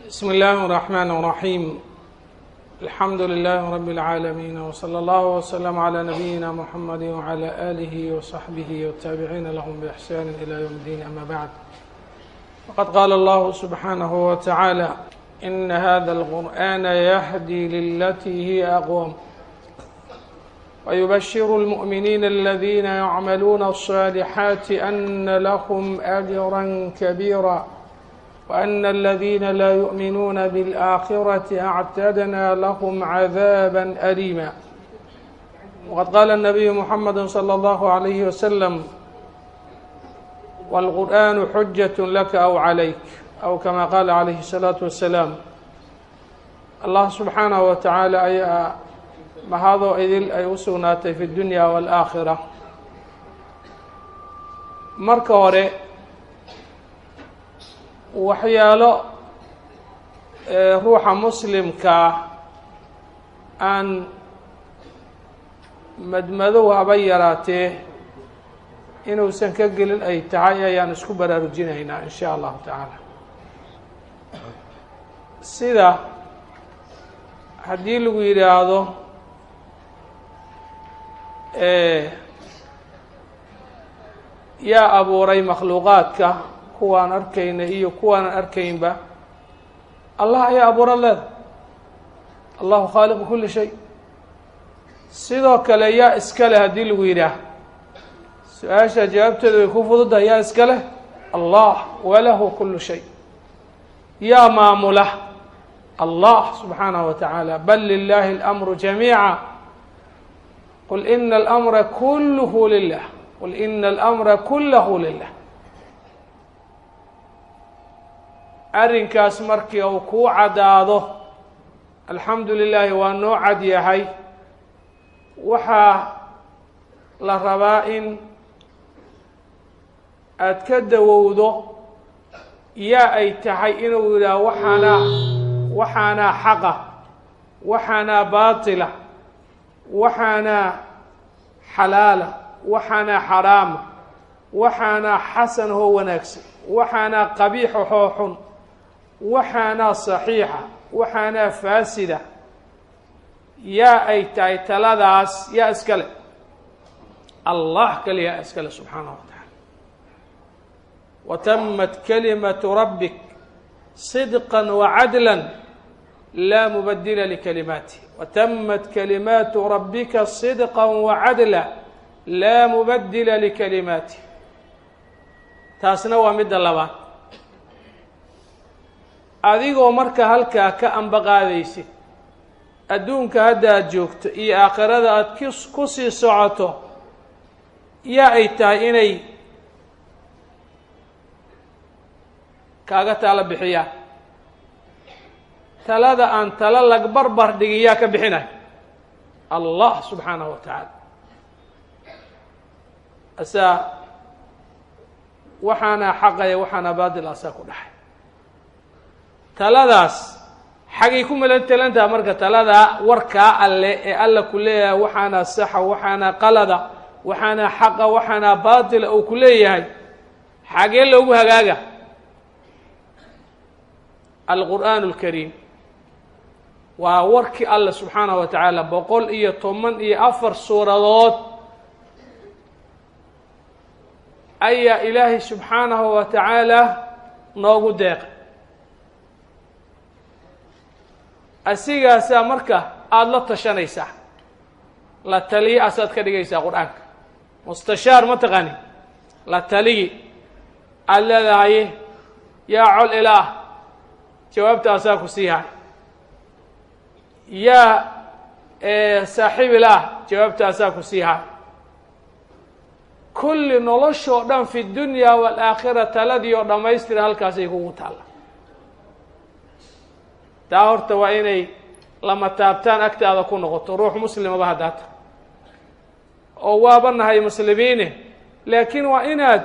بسم الله الرحمن الرحيم. الحمد لله رب العالمين، وصلى الله وسلم على نبينا محمد وعلى آله وصحبه والتابعين لهم بإحسان إلى يوم الدين. أما بعد، فقد قال الله سبحانه وتعالى: إن هذا القرآن يهدي للتي هي أقوم ويبشر المؤمنين الذين يعملون الصالحات أن لهم أجرا كبيرا وأن الذين لا يؤمنون بالآخرة أعتدنا لهم عذابا أليما. وقد قال النبي محمد صلى الله عليه وسلم: والقرآن حجة لك أو عليك، أو كما قال عليه الصلاة والسلام. الله سبحانه وتعالى ayaa mahadoo idil ay u sugnaatay fi اdunya wاlآakhira. marka hore waxyaalo ruuxa muslimkaa aan madmadow haba yaraatee inuusan ka gelin ay tahay ayaan isku baraarujinaynaa in sha allahu tacaala. sida haddii lagu yidhaahdo yaa abuuray makhluuqaadka kuwaan arkayna iyo kuwaanan arkaynba, allah ayaa abuura leeda. allahu khaaliqu kuli shay. sidoo kale yaa iska leh haddii lagu yidhaah, su-aasha jawaabteeda way ku fududahay. yaa iska leh allah, walahu kulu shay. yaa maamula allah subxaanaه wa tacaala. bal lilahi اlamru jamiica. qul ina اlamra kulluhu lilah. qul ina اlamra kullahu lilah. arrinkaas markii uu kuu caddaado, alxamdu lilaahi waa noo cad yahay. waxaa la rabaa in aad ka dawowdo yaa ay tahay inuu yidhaah waxaanaa xaqa, waxaanaa baatila, waxaanaa xalaala, waxaanaa xaraama, waxaanaa xasan hoo wanaagsan, waxaanaa qabiixa hoo xun, waxaanaa saxiixa, waxaanaa faasida. yaa ay tahay taladaas yaa iska leh? allah kale yaa iska leh subxaanahu wa tacaala. watamat kalimatu rabbik sidqan wacadlan laa mubadila likalimaatih. watamat kalimaatu rabbika sidqan wacadla laa mubadila likalimaatih. taasna waa midda labaad. adigoo marka halkaa ka ambaqaadaysid adduunka hadda aad joogto iyo aakhirada aad ku sii socoto, yaa ay tahay inay kaaga taalo bixiyaan. talada aan talo lag barbar dhigin yaa ka bixinay? allah subxaanahu wa tacaala. asaa waxaana xaqaya waxaana baadil asaa ku dhaxay. taladaas xagay ku melantelantaha marka taladaa warkaa alle ee alla ku leeyahay waxaana saxa, waxaana qalada, waxaana xaqa, waxaana baatila uu ku leeyahay, xagee loogu hagaaga? alqur'aan alkariim waa warkii alla subxaanahu wa tacaala. 114 suuradood ayaa ilaahay subxaanahu wa tacaala noogu deeqay. asigaasaa marka aada la tashanaysaa, la taliye asaad ka dhigaysaa qur-aanka. mustashaar ma taqaani? la taligi aada leedahay yaa col ilaah, jawaabta asaa ku siihay. yaa saaxiib ilaah, jawaabta asaa ku siihay. kulli noloshoo dhan fi dunya waalaakhira taladii oo dhammaystira halkaasay kugu taalla. taa horta waa inay lama taabtaan agtaada ku noqoto, ruux muslimaba haddaata. oo waaba nahay muslimiine, laakiin waa inaad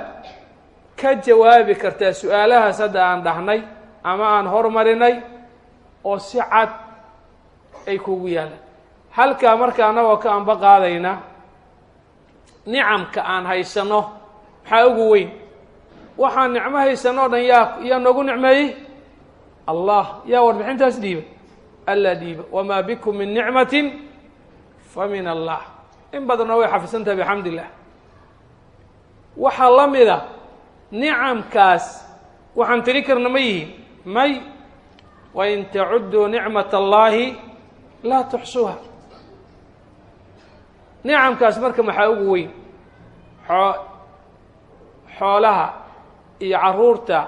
ka jawaabi kartaa su-aalahaas hadda aan dhahnay ama aan hormarinay oo si cad ay kugu yaalaan. halkaa marka annagoo ka anba qaadayna nicamka aan haysanno maxaa ugu weyn? waxaan nicmo haysanno o dhan yaa noogu nicmeeyey? الله يا وربحين تسديبه ألا ديبه وما بكم من نعمة فمن الله إن بدنا ويحفظنتها بحمد الله وحلم إذا نعم كاس وحن تذكر مي وإن تعدوا نعمة الله لا تحصوها نعم كاس مركب محاوقوين حولها iyo caruurta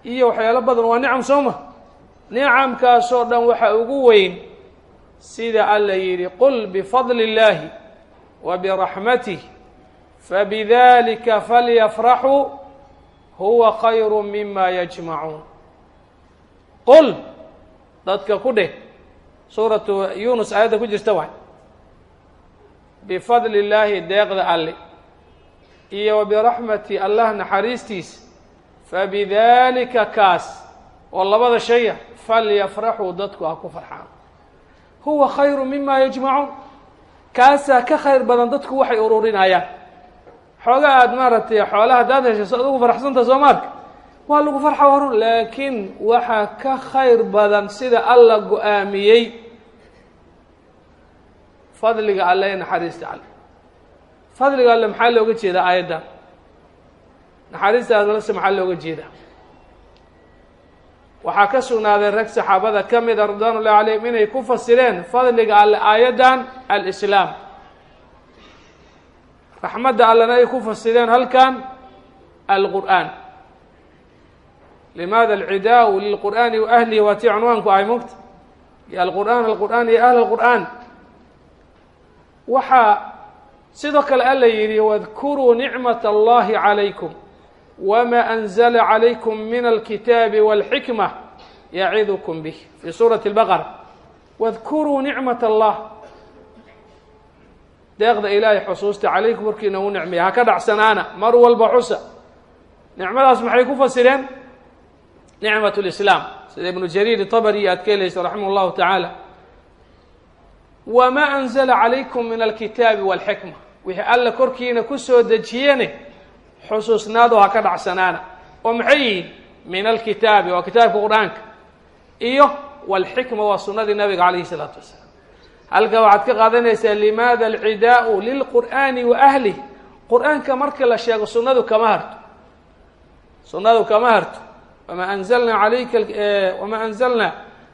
iyo waxyaalo badan waa nicam sooma nicamkaasoo dhan waxa ugu weyn sida alla yidhi qul bifadli illaahi wa biraxmatihi fabidalika falyafraxuu huwa khayru mima yajmacuun qul dadka ku dheh suuratu yunus aayadda ku jirta waay bifadli illaahi deeqda alle iyo wa biraxmati allah naxariistiisa fabidalika kaas oo labada shaya falyafraxuu dadku ha ku farxaan huwa khayru mima yajmacuun kaasaa ka khayr badan dadku waxay ururinayaan xoogaa aada maaragtay xoolaha haddaad hesho adugu farxsanta soomaarka waa lagu farxa warun laakiin waxaa ka khayr badan sida alla go-aamiyey fadliga alle ee naxariista alle fadliga alle maxaa looga jeedaa aayaddan naxariistaadalase maxaa looga jeedaa waxaa ka sugnaaday rag saxaabada ka mida ridwaan ullahi calayhim inay ku fasireen fadliga alle aayaddan alislaam raxmadda allena ay ku fasireen halkan alqur'aan limaada alcidaau lilqur'aani wa ahlihi waatii cunwaanku ahay mugta iyo alqur'aan iyo ahl alqur'aan waxaa sidoo kale alla yidhi wadkuruu nicmat allahi calaykum wma anzla calaykum min alkitaabi walxikma yacidukum bih fii suurati albaqara wadkuruu nicmat allah deeqda ilaahay xusuusta calaykum warkiina u nicmeeya ha ka dhacsanaana mar walba xusa nicmadaas maxay ku fasireen nicmat lislaam sida ibnu jariir tabari aad ka helaysa raximah llahu tacaala wama anzla calaykum min alkitaabi walxikma wixii alla korkiina ku soo dejiyene xusuusnaado ha ka dhacsanaana oo maxay yihiin min alkitaabi waa kitaabka qur-aanka iyo walxikma waa sunnadii nabiga calayhi salaatu wasalaam halka waxaad ka qaadanaysaa limaada alcidaau lilqur'aani wa ahlih qur-aanka marka la sheego sunnadu kama harto wamaa anzalnaa calayka wamaa anzalnaa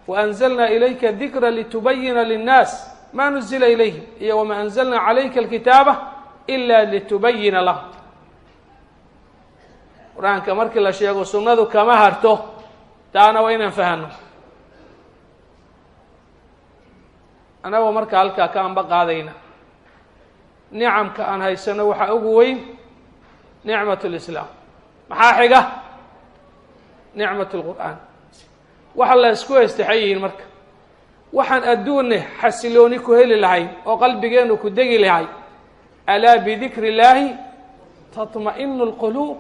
waanzalnaa ilayka dikra litubayina linnaas ma nuzila ilayhim iyo wamaa anzalnaa calayka alkitaaba ila litubayina lahum qur-aanka markii la sheego sunnadu kama harto taana waa inaan fahano annagoo marka halkaa ka anba qaadayna nicamka aan haysano waxaa ugu weyn nicmat lislaam maxaa xiga nicmat lqur'aan waxa la isku haystaxay yihiin marka waxaan adduunne xasilooni ku heli lahayn oo qalbigeenu ku degi lahay alaa bidikri illaahi tatma'inu lquluub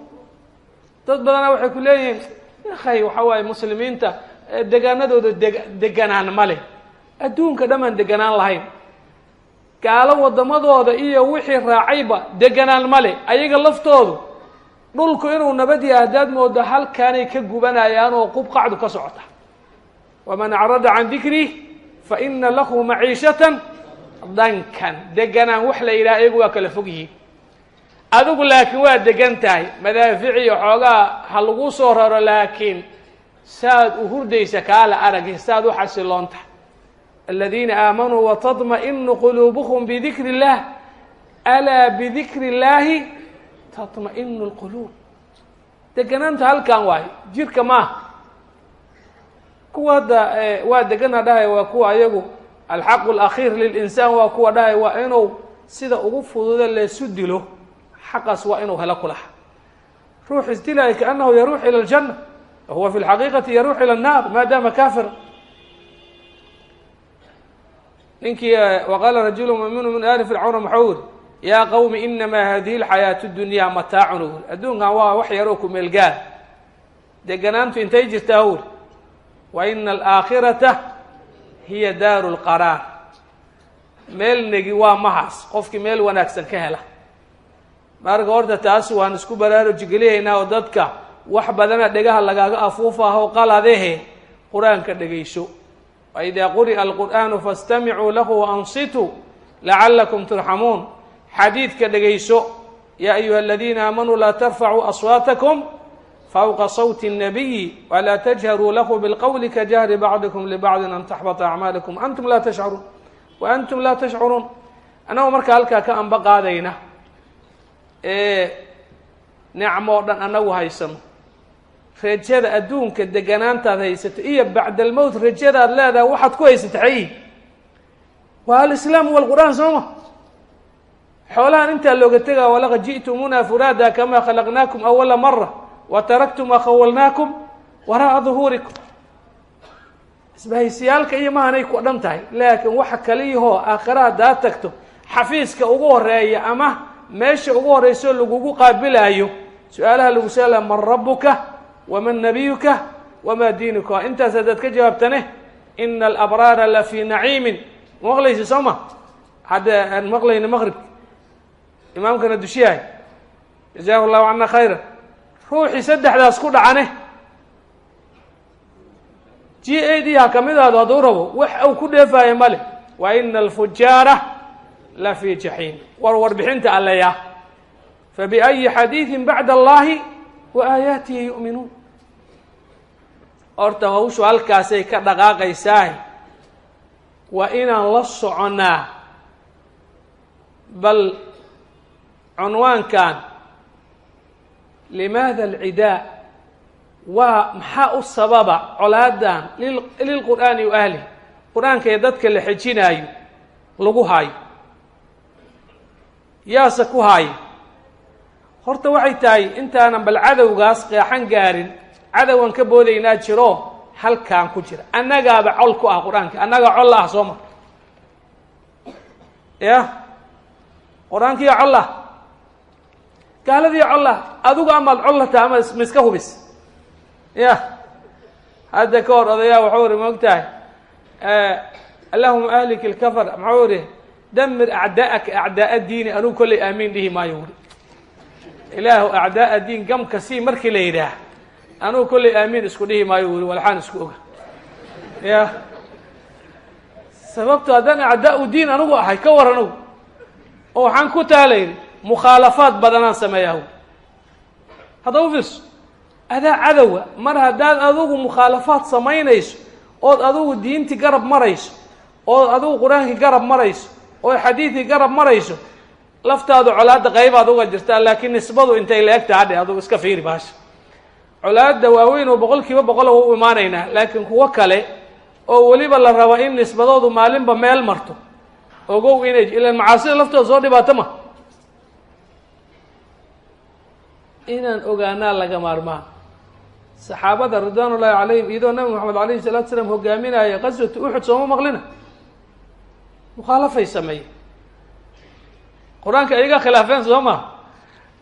dad badana waxay ku leeyihiin akhay waxa waaye muslimiinta degaanadooda deganaan ma leh adduunka dhammaan deganaan lahayn gaalo waddamadooda iyo wixii raacayba deganaan ma leh ayaga laftoodu dhulku inuu nabad yahay haddaad moodo halkaanay ka gubanayaan oo qubqacdu ka socota waman acrada can dikrii fa ina lahu maciishatan dankan deganaan wax la yidhaha iyagu waa kala fog yihiin adigu laakiin waa degan tahay madaaficiyo xoogaa ha lagu soo raro laakiin saad u hurdaysa kaala aragi saad u xasiloon tahay aladiina aamanuu watadma'inu quluubuhum bidikri اllah alaa bidikri اllaahi tatma'inu lquluub deganaanta halkan waayo jirka maaha kuwa hadda waa degana dhahay waa kuwa ayagu alxaqu alakhiir lilinsaan waa kuwa dhahay waa inuu sida ugu fududa leesu dilo xaqaas waa inuu helo ku laha ruux isdilaayo kaannahu yaruux ila aljanna wahuwa fi lxaqiiqati yaruux ila annaar maadaama kaafira ninkii waqaala rajulu muuminu min ali fircawna maxuu uri yaa qawmi inamaa hadihi alxayaatu dunyaa mataacun uri adduunkan waa wax yaroo ku meelgaar deganaantu intay jirtaa uri wa ina alaakhirata hiya daaru lqaraar meel negi waa mahaas qofkii meel wanaagsan ka hela marka horta taas waan isku baraaruji geliyaynaa oo dadka wax badana dhegaha lagaaga afuufaho qaladehe qur-aanka dhegayso waidaa quri'a alqur'aanu faاstamicuu lahu waansituu lacalakum turxamuun xadiidka dhegayso yaa ayuha aladiina aamanuu laa tarfacuu aswaatakum fawqa sawti الnabiyi walaa tajharuu lahu bilqowli kajahri bacdikum libacdin an taxbata acmaalikum antum laa tashcuruun wa antum laa tashcuruun annagoo markaa halkaa ka anba qaadayna nicmo o dhan annagu haysano rajada adduunka deganaantaad haysato iyo bacda almowt rajadaad leedahay waxaad ku haysata xayi waa alislaamu walqur'aan sooma xoolahan intaa looga tegaa walaqad ji'tumuuna furaada kamaa khalaqnaakum awala mara wa taraktum maa khawalnaakum waraa'a duhuurikum isbahaysiyaalka iyo mahanay ku dhan tahay laakiin waxa kaliyahoo aakhira haddaad tagto xafiiska ugu horeeya ama meesha ugu horeyso lagugu qaabilaayo su-aalaha lagu saalaa man rabuka waman nabiyuka wamaa diinuka intaas haddaad ka jawaabtane ina alabraara la fii naciimin ma maqlaysa soo ma hadda aan maqlayna maqribka imaamkana dushiyahay jazaahu llahu cana khayra ruuxii saddexdaas ku dhacane g a d ha kamid ahdo hadduu rabo wax uu ku dheefaayo male wa ina alfujaara la fii jaxiim warbixinta alleya fabiأyi xadiiثi bacda allahi wa aayaatihi yu'minuun horta hawshu halkaasay ka dhaqaaqaysaa waa inaan la soconnaa bal cunwaankan limaada alcidaa waa maxaa u sababa colaadan lilqur'aani wa ahlih qur-aanka ee dadka la xejinaayo lagu haayo yaase ku haayo horta waxay tahay intaanan bal cadowgaas qeexan gaarin cadowgan ka boodaynaa jiro halkaan ku jira annagaaba col ku ah qur-aanka annagaa col ah soo ma ya qur-aankiiyo col ah gaaladiiyo col ah adigu amaad col lataa ama miska hubis ya hadda ka hor odayaa waxuu uri maog tahay allahuma ahlik ilkafar maxuu uri damir acdaa'aka acdaa'a diini anugu kollay aamiin dhihi maayo uri ilaahu acdaa'a diin gamka sii markii la yidhaah anugu kollay aamiin isku dhihi maayo uri walxaan isku oga ya sababto haddaan acdaa'u diin anigu ahay ka war anugu oo waxaan ku taalayni mukhaalafaad badanaan sameeyahu hadda u fiirso adaa cadowa mar haddaad adigu mukhaalafaad samaynayso ood adigu diintii garab marayso ood adigu qur-aankii garab marayso oo xadiidkii garab marayso laftaadu colaadda qaybaad uga jirtaa laakiin nisbadu intay la egta hadhe adugu iska fiiri baasha colaadda waaweyn oo boqolkiiba boqol u imaanaynaa laakiin kuwo kale oo weliba la rabo in nisbadoodu maalinba meel marto ogow inay ilaan macaasida laftooda soo dhibaato ma inaan ogaanaa laga maarmaan saxaabada ridwaan ullahi calayhim iyadoo nabi moxamed alayhi salatu salaam hogaaminaya qaswatu uxud sooma maqlina mukhaalafay sameeyey qur-aanka iyaga khilaafeen soo maa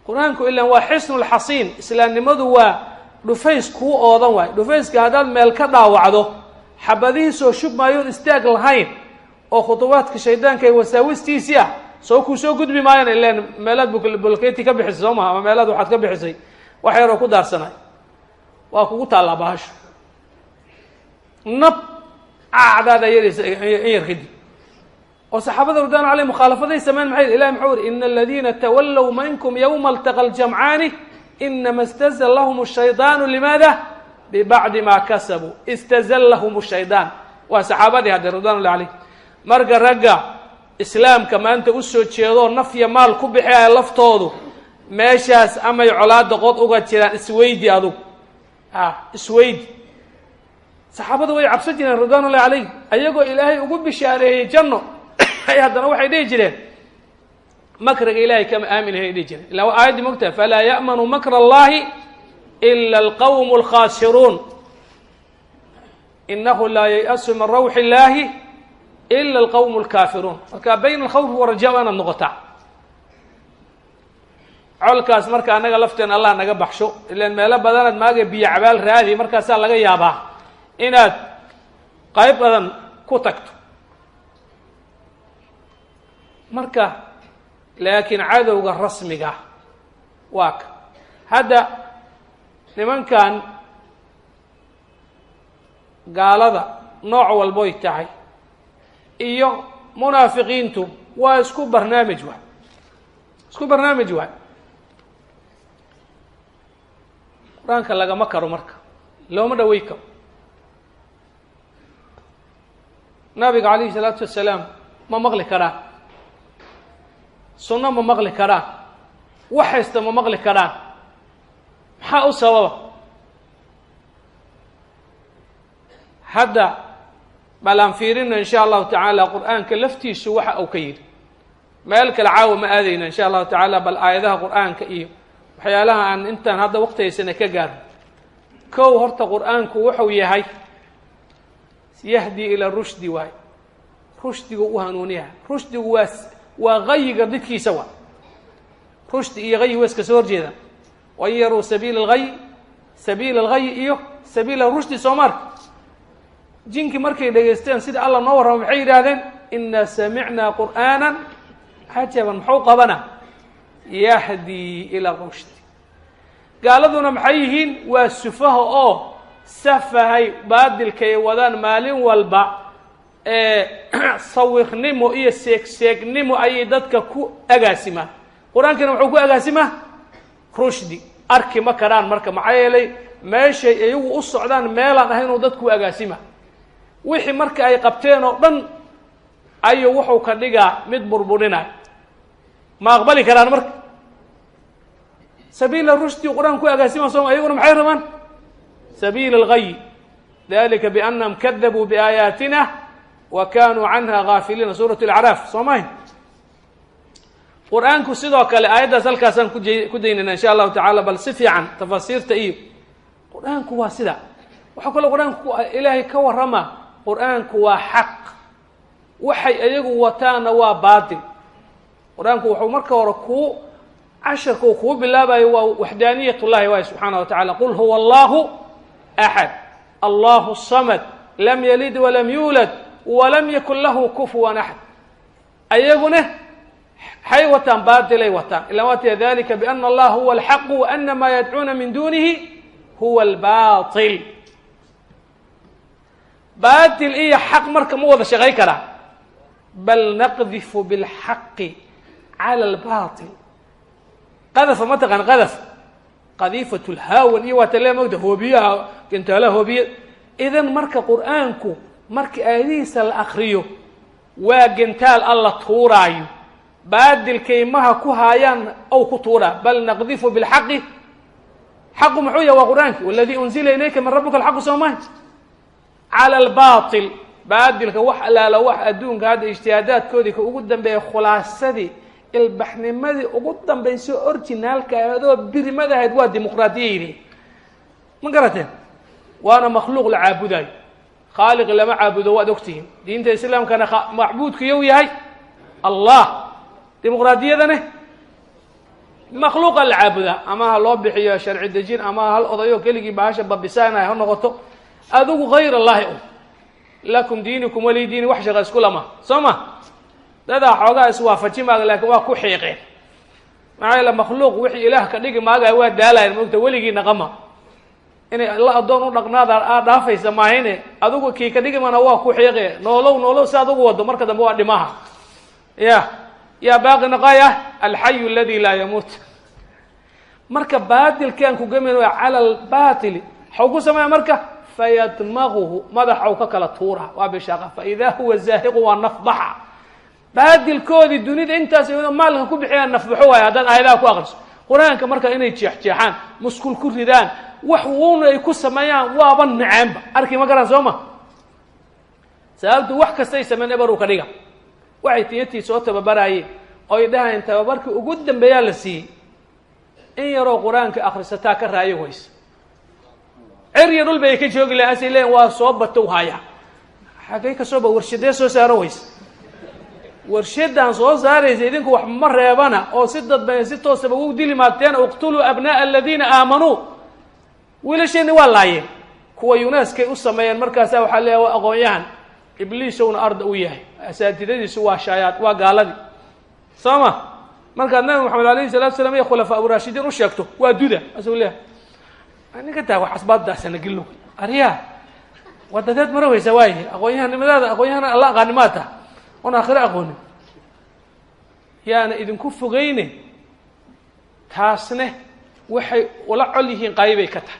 qur-aanku ilaan waa xisnulxasiin islaamnimadu waa dhufays kuu oodan waayo dhufayska haddaad meel ka dhaawacdo xabadihiisoo shub maayoon istaag lahayn oo khutubaadka shaydaanka ee wasaawistiisii ah soo kuu soo gudbi maayaan ilaan meelaad bulkeeti ka bixisay soo maha ama meelaad waxaad ka bixisay wax yaroo ku daarsanay waa kugu taallaa bahasho nab acdaada yaraysa in yar kadib oo saxaabada ridwaan caleyhim mukhaalafaday sameyn maxay ilahi muxuu uri ina aladiina tawallow minkum yowma altaqa aljamcaani inama istazallahum ashaydaanu limaada bibacdi maa kasabuu istazallahum shaydaan waa saxaabadii hadde ridwan ullahi caleyhim marka ragga islaamka maanta usoo jeedoo nafya maal ku bixiyaya laftoodu meeshaas amay colaada qod uga jiraan isweydi adugu isweydi saxaabadu way cabsan jireen ridwaan ullahi calayhim ayagoo ilaahay ugu bishaareeyey janno ay haddana waxay dhihi jireen makriga ilahay kama aamin hay dhihi jireen illa waa aayaddii mogtaha falaa ya'manu makra allahi ila alqawmu alkhaasiruun inahu laa yay'asu min rawxi illaahi ila alqawmu alkaafiruun marka bayna alkhawfi waraja waa inaad noqotaa colkaas marka annaga lafteen allah naga baxsho ilaan meelo badanaad maaga biyo cabaal raadi markaasaa laga yaabaa inaad qayb badan ku tagto marka laakiin cadowga rasmiga waa ka hadda nimankan gaalada nooc walboy tahay iyo munaafiqiintu waa isku barnaamij waay qur-aanka lagama karo marka looma dhawey karo nabiga calayhi salaatu wasalaam ma maqli karaan sunno ma maqli karaan wax haysta ma maqli karaan maxaa u sababa hadda bal aan fiirina in sha allahu tacaala qur'aanka laftiisu waxa uu ka yidhi meel kale caawa ma aadayna in sha allahu tacaala bal aayadaha qur'aanka iyo waxyaalaha aan intaan hadda waqtigaysana ka gaarno kow horta qur'aanku wuxuu yahay yahdi ila rushdi waay rushdigu u hanuuniyaha rushdigu waa gayiga didkiisa waa rushdi iyo gayi waa iska soo horjeedaan wain yaruu sabiila algayi iyo sabiila rushdi soo marka jinkii markay dhegaysteen sida alla noo warramo maxay yidhaahdeen inaa samicnaa qur'aanan cajaban muxuu qabana yahdi ila rushdi gaaladuna maxay yihiin waa sufaha oo safahay baadilkay wadaan maalin walba sawirnimo iyo seegseegnimo ayay dadka ku agaasimaan qur-aankina wuxuu ku agaasimaa rushdi arki ma karaan marka maxaa yeelay meeshay iyagu u socdaan meelaan ahay inuu dadku agaasima wixii marka ay qabteen oo dhan ayuu wuxuu ka dhigaa mid burburinay ma aqbali karaan marka sabiila rushdi qur-aan ku agaasima sooma iyaguna maxay rabaan sabiila algayi dalika biannahum kadabuu biaayaatina wa kaanuu canha gaafiliina suurat alacraaf soo mahay qur-aanku sidoo kale aayaddaas halkaasaan ku daynayna insha allahu tacala bal si fiican tafasiirta iyo qur-aanku waa sida waxaa kaloo qur-aanku ilaahay ka warrama qur-aanku waa xaq waxay iyagu wataana waa baatil qur-aanku wuxuu marka hore casharka uu kuu bilaabayo waa waxdaaniyat llahi waay subxaana wa tacala qul huwa allahu axad allahu samad lam yalid walam yuulad walam yakun lahu kufuwan axad ayaguna hay wataan baatilay wataan ila waatiya dalika biana allaha huwa alxaqu wa ana maa yadcuuna min dunihi huwa albaatil baatil iyo xaq marka ma wada shaqay karaa bal naqdifu bilxaqi cala albaatil qadafa ma taqaan qadaf qadiifatu lhaawan iyo waa talee mogda hoobiyaha gantaalaha hoobiya idan marka qur'aanku marka aayadihiisa la akriyo waa gantaal alla tuuraayo baadilkaymaha ku haayaan ow ku tuuraa bal naqdifu bilxaqi xaqu muxuu yahay waa qur-aanki waladii unzila ilayka min rabbika alxaqu soo maha cala albaatil baadilka wax alaala wax adduunka hadda ijtihaadaadkoodii ka ugu dambeeya khulaasadii ilbaxnimadii ugu dambaysa orginaalka adoo birimada ahayd waa dimuqraadiyayni ma garateen waana makhluuq la caabudayo khaaliq lama caabudo waad ogtihiin diinta islaamkana macbuudkiyou yahay allah dimuqraadiyadane makhluuqa la caabudaa ama ha loo bixiyo sharci dejin ama hal odayo keligii bahasha babisaanay ha noqoto adigu hayr allahi lakum diinikum wali diini wax shaqa isku lama soo ma dadaa xoogaa iswaafaji maaga laakiin waa ku xiiqeen maxaa yeele makhluuq wixii ilaah ka dhigi maagaya waa daalayan moogta weligii naqama inay alla addoon u dhaqnaada aad dhaafaysa maahine adigu kii ka dhigimana waa ku xiiqe noolow si adugu wado marka dambe waa dhimaha ya baaqi naqaya alxayu aladi laa yamuut marka baatilkaan ku gemin waa cala albaatili waxau ku sameeya marka fayadmaguhu madaxau ka kala tuura waa bishaaqa faidaa huwa zaahiqu waa nafbaxa baadilkoodii dunida intaas maalka ku bixiyaan nafbaxo waay haddaad aayadaha ku aqriso qur-aanka marka inay jeexjeexaan muskul ku ridaan wax uuna ay ku sameeyaan waaba nacaanba arki ma garaan soo ma sababtu wax kastay sameyn ebaruu ka dhiga waxay tiyatii soo tababaraayeen oy dhahayn tababarkii ugu dambeeyaa la siiyey in yaroo qur-aanka akhrisataa ka raayo wayse cerya dhul bay ka joogi lahaan asay leeyiin waa soo batow haya xagay ka sooba warshadee soo saaro wayse warshadan soo saaraysa idinku wax ma reebana oo si dadban si toosaba ugu dili maagteen uqtuluu abnaa'a aladiina aamanuu wiilasheeni waa laayeen kuwa yunaskay u sameeyeen markaasaa waxaa leeyahay waa aqoon-yahan ibliisowna arda u yahay asaatidadiisu waa shaayaad waa gaaladii soo ma markaad nabi maxamed alayhi salatu salam iyo khulafaa urashidiin u sheegto waa duda asuu leeyahay ninka taa wax asbaabdaasana gillow aryaa ودادات مروي سوايه أقويها لماذا أقويها الله غانماتها وأنا آخر أقوني يعني إذن كف غيني تاسنه وحي ولا عليهن قايبي كتح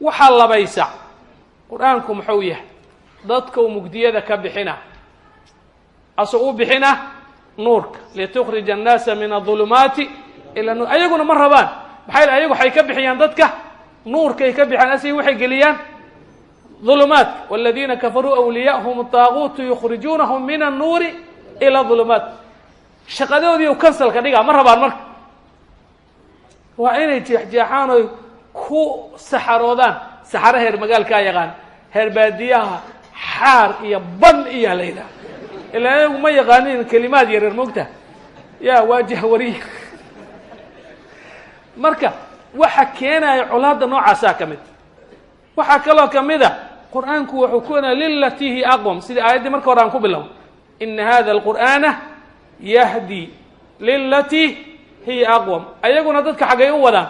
وحال بيسع قرآنكم حويه ضدكم مجدية كبحنا أصعوب بحنا نورك لتخرج الناس من الظلمات إلى النور أيقون مرة بان بحيل أيقو حيكبحيان ضدك نور كي يكبحان أسي وحي قليان ظلمات والذين كفروا أولياءهم الطاغوت يخرجونهم من النور إلى الظلمات شقدوا دي وكنسل كديقا مرة بان مرة وإن يتحجحانوا كو سحرودان سحر هير مقال كايغان هير باديها حار إيا بن إيا ليلة إلا ما يغانين كلمات يرير مقته يا واجه وريه marka waxa keenay culaada noocaasa kamid waxa kale kamida quraanku wuxuu keenay lillatihi aqwam sida aayadii marka hore aan ku bilow in hada alqur'ana yahdi lillati hi aqwam ayaguna dadka xagay u wadaan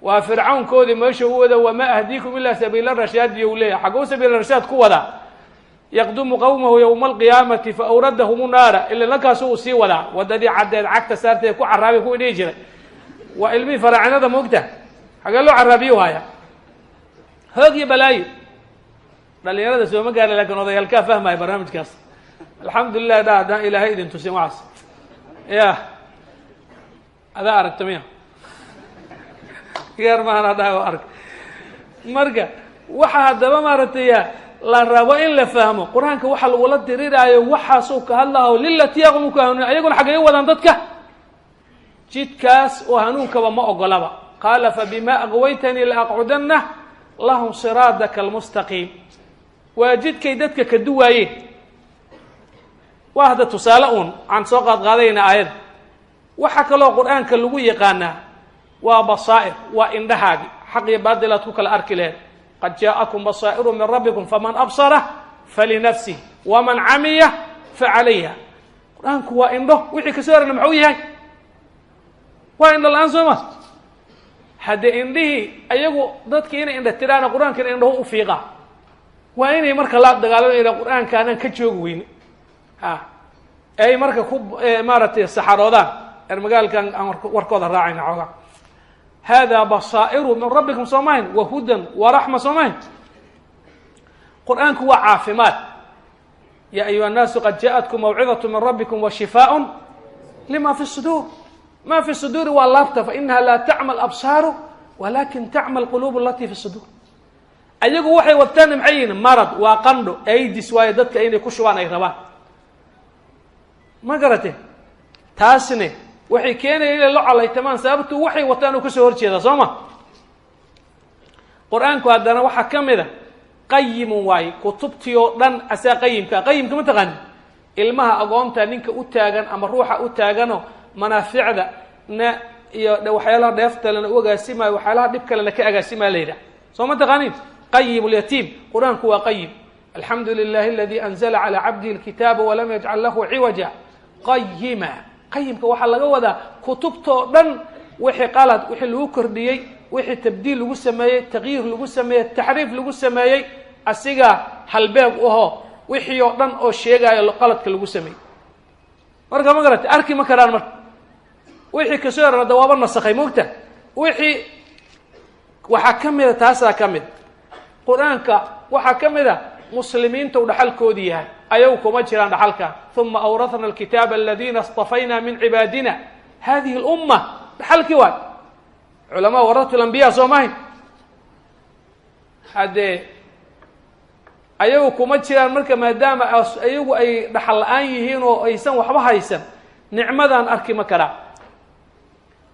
waa fircawn koodi meesha u wada wama ahdiikum illa sabila rashad yawla xagu sabila rashad ku wada yaqdumu qawmuhu yawm alqiyamati fa awradahum nara illa lakasu si wada wadadi cadad cagta saartay ku caraabi ku inay jiray وإلمي فرعنا هذا مقته حقال له عربي وهاي هذي بلاي بل يرد سوى ما قال لكن هذا يلقى فهم هاي برنامج كاس الحمد لله دا إلى هيد انتو سمعس يا هذا أرك تمام غير ما أنا دا أرك مرقة واحد ما مرتيا لا روا إلا فهمه قرآنك وحل ولد درير أيه وحاسوك هلا للتي يغمك يقول حاجة يوضع ضدك جدكاس وهنوك وما أقلبا قال فبما أغويتني لأقعدن لهم صراطك المستقيم وجد كيدتك كدوايه وهذا تسالؤون عن سوقات غادينا آيات وحكى له قرآن كاللغو يقانا وبصائر وإندهاج حق يبادلتك الأركلين قد جاءكم بصائر من ربكم فمن أبصره فلنفسه ومن عمي فعليها قرآنك وإنده وحي كسير المعوية وإن الآن سوما حد إنده أيقو ضدك إن إنده ترانا قرآن كان إنده أفيقا وإن يمرك الله دقالون إلى قرآن كان كتشوقوين أي مرك كوب مارة السحرودان المقال كان وركوض الراعين عوضا هذا بصائر من ربكم صومين وهدى ورحمة صومين قرآن هو عافمات يا أيها الناس قد جاءتكم موعظة من ربكم وشفاء لما في الصدور ما في الصدور واللفظ فإنها لا تعمل أبصار ولكن تعمل قلوب التي في الصدور أيقو وحي والتاني معين مرض وقندو أيدي سوايدتك أين يكشوان أي ربان ما قرأته تاسني وحي كان إلى الله على تمان سابته وحي والتاني كسو هرشي هذا صوما قرآنك هذا وحا كمذا قيم واي كتبتيو لن أسا قيمك متغني ilmaha agoonta ninka u taagan ama ruuxa u taagano manaaficda na iyo waxyaalaha dheefta lana u agaasimayo waxyaalaha dhib kale ka agaasimaa leeyda soo ma taqaaniin qayyimul yatiim quraanku waa qayyim alhamdulillahi alladhi anzala ala 'abdihi alkitaba wa lam yaj'al lahu 'iwaja qayyima qayyimka waxa laga wadaa kutubto dhan wixii qalad wixii lagu kordhiyay wixii tabdiil lagu sameeyay tagyiir lagu sameeyay taxriif lagu sameeyay asiga halbeeg u ho wixii oo dhan oo sheegayo qaladka lagu sameeyay marka ma garatay arki ma karaan marka wixii ka soo rada waaba nasakhay moogta wixii waxa kamida taasa kamid quraanka waxa kamida muslimiinta u dhaxalkoodii yahay ayaw kuma jiraan dhaxalka thumma awrathna alkitaba alladhina istafayna min ibadina hadhihi al-umma dhaxalki waa ulama warathul anbiya soomahay hade ayagu kuma jiraan marka maadaama ayagu ay dhaxal aan yihiin oo aysan waxba haysan nicmadan arki ma kara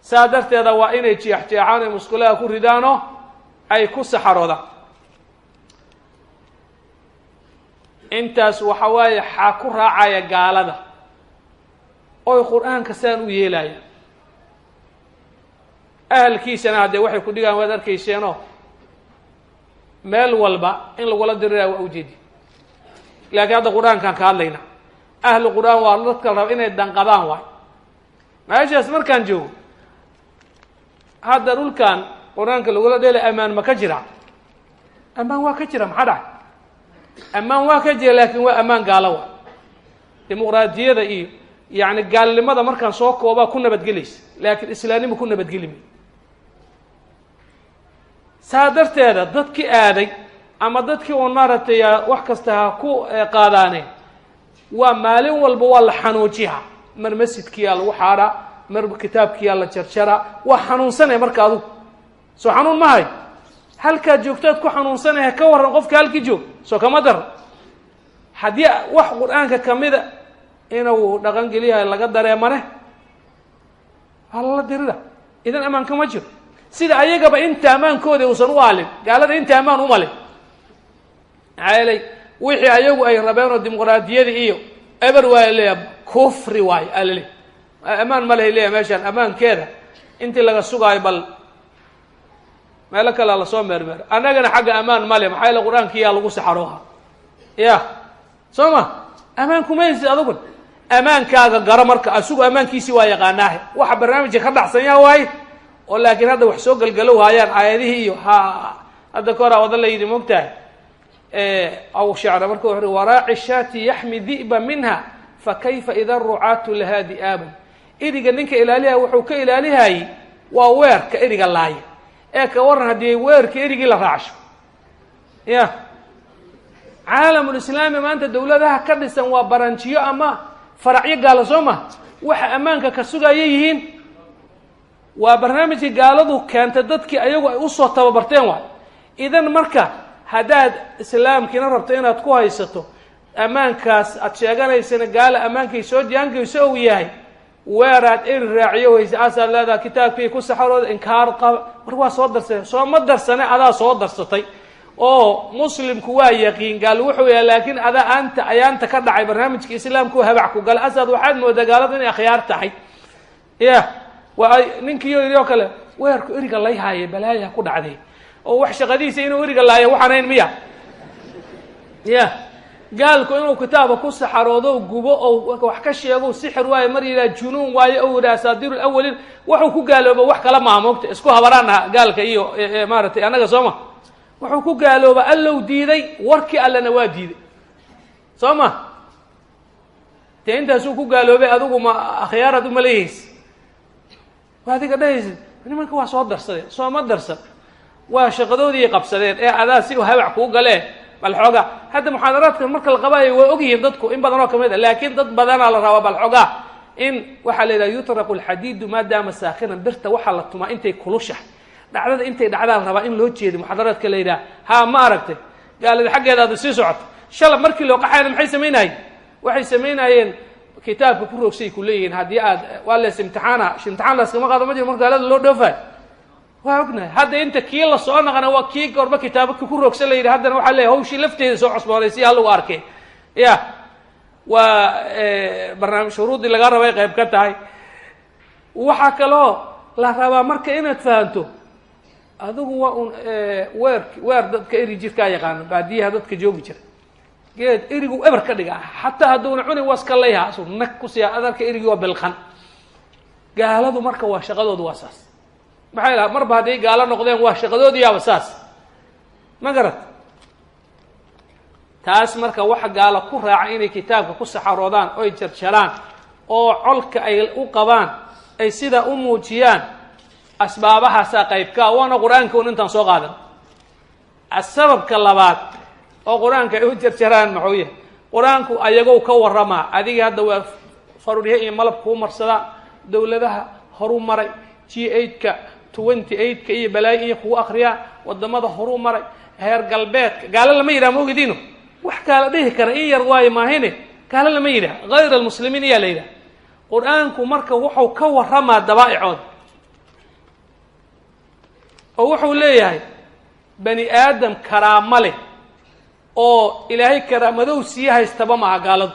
saadarteeda waa inay jeexjeexaan musqulaha ku ridaano ay ku saxarooda intaas waxa waaye xaa ku raacaya gaalada oo quraanka saan u yeelaya ahlkiisana hadee waxay ku dhigaan waad arkayseeno meel walba in lagu la diraa waa ujeedi laakiin hada quraankan ka hadlayna ahlu quraan waa dadka rab inay danqadaan waay meeshaas markaan joogo hada dhulkan quraanka lagu la dheelay amaan ma ka jira amaan waa ka jira maxaa dhac ammaan waa ka jira laakiin waa ammaan gaalo waa dimuqraadiyada iyo yani gaalnimada markaan soo koobaa ku nabadgelaysa laakiin islaamnimo ku nabadgeli maayo saa darteeda dadkii aaday ama dadkii uun maaragtay wax kasta ha ku qaadaaneen waa maalin walba waa la xanuujiha mar masjidkiyaa lagu xaadhaa mar kitaabkiyaa la jarjaraa waa xanuunsanaya marka adugu soo xanuun mahay halkaad joogtaad ku xanuunsanaya ka warran qofka halkii joog soo kama daran haddii wax qur-aanka kamida inuu dhaqan geliyahay laga dareemane waa lala dirida idan amaan kama jiro sida ayagaba inta ammaankooda uusan u aalin gaalada inta ammaan umalin maxaa yeelay wixii ayagu ay rabeen oo dimuqraadiyadii iyo eber waa leeya kufri waayo alale ammaan ma lehay leeya meeshaan ammaankeeda intii laga sugaayo bal meelo kalea lasoo meermeero annagana xagga ammaan male maxaa yeele qur-aankiyaa lagu saxarooha ya soo ma ammaan kumaysid adugun ammaankaaga garo marka asugu ammaankiisii waa yaqaanaahe waxa barnaamijka ka dhacsan yaa waaye oo laakiin hadda wax soo galgalow haayaan aayadihii iyo hadda ka hor wada la yidhi mogtahay aw shacra marka wuxu uhi waraaci shaati yaxmi di'ba minha fakayfa ida rucaatu lahaa di'aaban iriga ninka ilaaliha wuxuu ka ilaalihayey waa weerka iriga laaya ee ka warran haddii weerka erigii la raacsho ya caalamulislaami maanta dawladaha ka dhisan waa baranjiyo ama faracyo gaalo soo ma waxa ammaanka ka sugaya yihiin waa barnaamijkii gaaladu keentay dadkii ayagu ay usoo tababarteen waay idan marka haddaad islaamkiina rabto inaad ku haysato ammaankaas aad sheeganaysana gaalo ammaankay soo jaangayso ou yahay weeraad eri raaciyo wayse asaad leedaha kitaabkii ku saxarooda inkaar qaba mar waa soo darsane soo ma darsane adaa soo darsatay oo muslimku waa yaqiin gaal wuxuu yahay laakiin adaa ayaanta ka dhacay barnaamijka islaamku habac ku gala asaad waxaad moodaa gaalada inay akhyaar tahay ya waa ninkiiyo yidhi oo kale weerku eriga lay haaye balaaya ku dhacday oo wax shaqadiisa inuu eriga laayo waxaan hayn miya ya gaalku inuu kitaaba ku saxaroodo gubo oo wax ka sheego sixir waayo mar yidhaha junuun waayo ou yidhaha asaadiru lawalin waxuu ku gaalooba wax kala maha moogta isku habaraana gaalka iyo maaragtay annaga sooma wuxuu ku gaalooba allow diiday warkii allana waa diiday soo ma dee intaasuu ku gaaloobay adigu ma akhyaaraad uma leeyaysa waa adiga dhahaysid nimanka waa soo darsadeen soo ma darsan waa shaqadoodii qabsadeen ee adaa si u habac kuu galee bal xoogaa hadda muxaadaraadkan marka la qabaayo waa ogyihiin dadku in badan oo kamid a laakiin dad badanaa la rabaa bal xoogaa in waxaa la yidhaha yutraqu alxadiidu maadaama saakhinan birta waxaa la tumaa intay kulushahay dhacdada intay dhacdaa la rabaa in loo jeedo muxaadaraadka la yidhaha ha ma aragtay gaalada xaggeeda aada sii socoto shalab markii loo qaxayna maxay samaynayeen waxay samaynayeen kitaabka ku roogsay ku leeyihiin haddii aad waa lees imtixaana imtixaan laskama qaado ma jiro marka gaalada loo dhoofayo waa ognahay hadda inta kii la soo naqana waa kii gorba kitaabka ku roogsan la yidhi haddana waxaa leeyahay hawshii lafteeda soo cosboonay si halagu arkay ya waa barnaamij shuruudii laga rabay qayb ka tahay waxaa kaloo la rabaa marka inaad fahanto adigu waa un weer dadka eri jirkaa yaqaano baadiyaha dadka joogi jira geed erigu eber ka dhiga xataa hadduuna cuni waska layha asu nag ku siya adarka erigii waa bilqan gaaladu marka waa shaqadoodu waa saas maxay lahaa marba hadday gaalo noqdeen waa shaqadoodiyaaba saas ma garat taas marka waxa gaalo ku raaca inay kitaabka ku saxaroodaan oy jarjaraan oo colka ay u qabaan ay sidaa u muujiyaan asbaabahaasaa qaybkaa waana qur-aanka un intaan soo qaadan asababka labaad oo qur-aanka ay u jarjaraan maxuu yahay qur-aanku ayagow ka warramaa adiga hadda waa farurye iyo malab kuu marsadaa dawladaha horu maray G8ka 28ka iyo balaayo iyo kugu akriyaa wadamada horu maray heer galbeedka gaalo lama yidhaha maogediino wax kaala dhihi kara in yar waayo maahine gaalo lama yidhaha hayr almuslimiin iyaa la yidhaha qur-aanku marka wuxuu ka warramaa dabaa'icooda oo wuxuu leeyahay bani aadam karaamo leh oo ilaahay karaamadow sii haystaba maaha gaaladu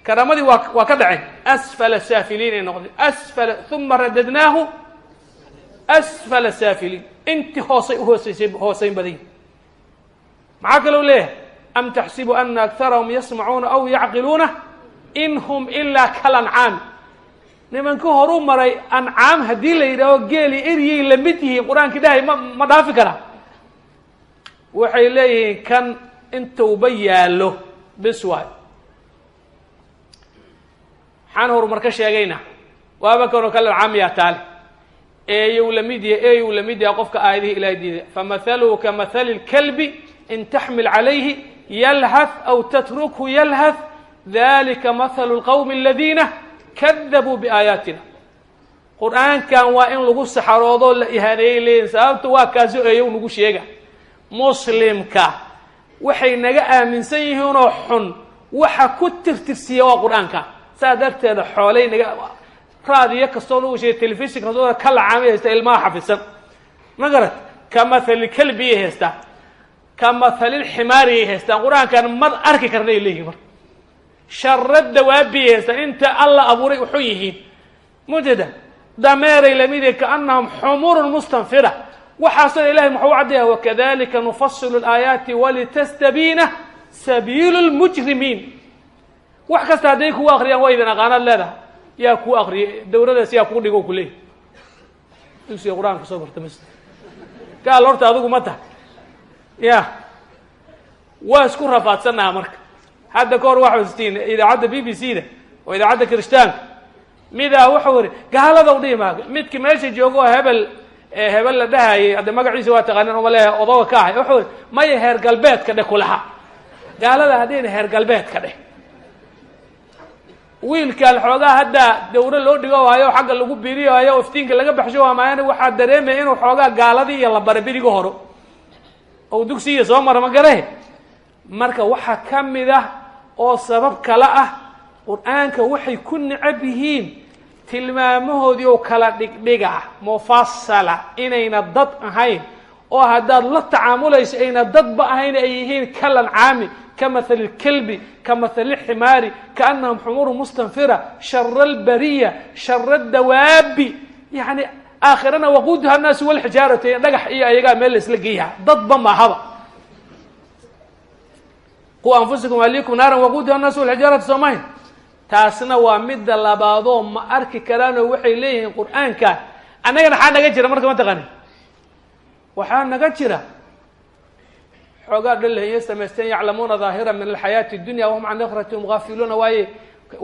karaamadii waa ka dhaceen asfala saafiliin ay noqdeen asfala uma radadnaahu asfala saafiliin intii hoosay hoosayn badan yihin maxaa kaloo leeyahay am taxsibu ana akarahum yasmacuuna aw yacqiluuna in hum ilaa kalancaam nimanka horu maray ancaam haddii la yidhaaho geeli eryay lamid yihiin qur-aanka ilaahay ma dhaafi karaa waxay leeyihiin kan in tawba yaallo bis waay waxaan horumar ka sheegayna waaba kanoo kale caamiyaa taale eeyow la mid yahay qofka aayadihi ilaahay diiday famathaluhu kamathali lkalbi in taxmil calayhi yalhath aw tatrukhu yalhath dalika mathalu lqawmi aladiina kadabuu biaayaatina qur'aankan waa in lagu saxaroodoo la ihaaneeyey leeyihin sababta waa kaaso eeyow nagu sheega muslimka waxay naga aaminsan yihiinoo xun waxa ku tirtirsiiya waa qur'aanka saa darteeda xoolay naga raadiyo kastoo nagu sheegay telefishin kastoo ka lacaamay haysta ilmaha xafisan ma garad kamathali kalbiyay haystaa kamathali lximaariyay haystaan qur-aankan mar arki karnay leeyihin marka shara dawaabiyay haystaan inta alla abuuray uxun yihiin mujeda dameeray lamid kaanahum xumurun mustanfira waxaasoo ilahay muxuu caddeeya wakadalika nufasilu alaayaati walitastabiina sabiilu lmujrimiin wax kasta hadday kugu akriyaan waa idin aqaanaad leedahay yaa kuu akriyay dawradaas yaa kuu dhigo kuleeyahy dugsiga qur-aanka soo barta mas gaal horta adigu ma tahay ya waa isku rafaadsannaha marka hadda ka hor waxaa istiin idaacadda b b c da oo idaacadda kirishtaanka midaa wuxuu yidhi gaalada u dhihi maaga midki meesha joogo hebel la dhahayay hadda magaciisa waa taqaanin uma leeyahay odoga ka ahay wuxuu yidhi maya heer galbeedka dheh kulaha gaalada haddayna heer galbeedka dheh wiilkaan xoogaa hadda dawro loo dhigo waayo xagga lagu biriyo waayo iftiinka laga baxsho waa maayana waxaa dareemaya inuu xoogaa gaaladii iyo la bara beriga horo oo dugsiga soo mara ma garahe marka waxaa ka mid ah oo sabab kale ah qur-aanka waxay ku necab yihiin tilmaamahoodii oo kala dhigdhiga mufasala inayna dad ahayn oo haddaad la tacaamulayso ayna dadba ahayn ay yihiin kalan caami kamathali lkalbi kamathali lximaari kaanahum xumuru mustanfira shara albariya shara dawaabi yani aakhirana waquuduha annaasu walxijaaratu dhagax iyo ayagaa meel laisla geeyaha dadba mahaba qu anfusakum ahlikum naaran waquuduha annaasu walxijaaratu soo mahayn taasna waa midda labaadoo ma arki karaanoo waxay leeyihiin qur'aanka annagana xaa naga jira marka ma taqanin waxaa naga jira xoogaa dhalahiyay samaysteen yaclamuuna daahira min alxayaati اdunya wahum can akhratihum gaafiluuna waaye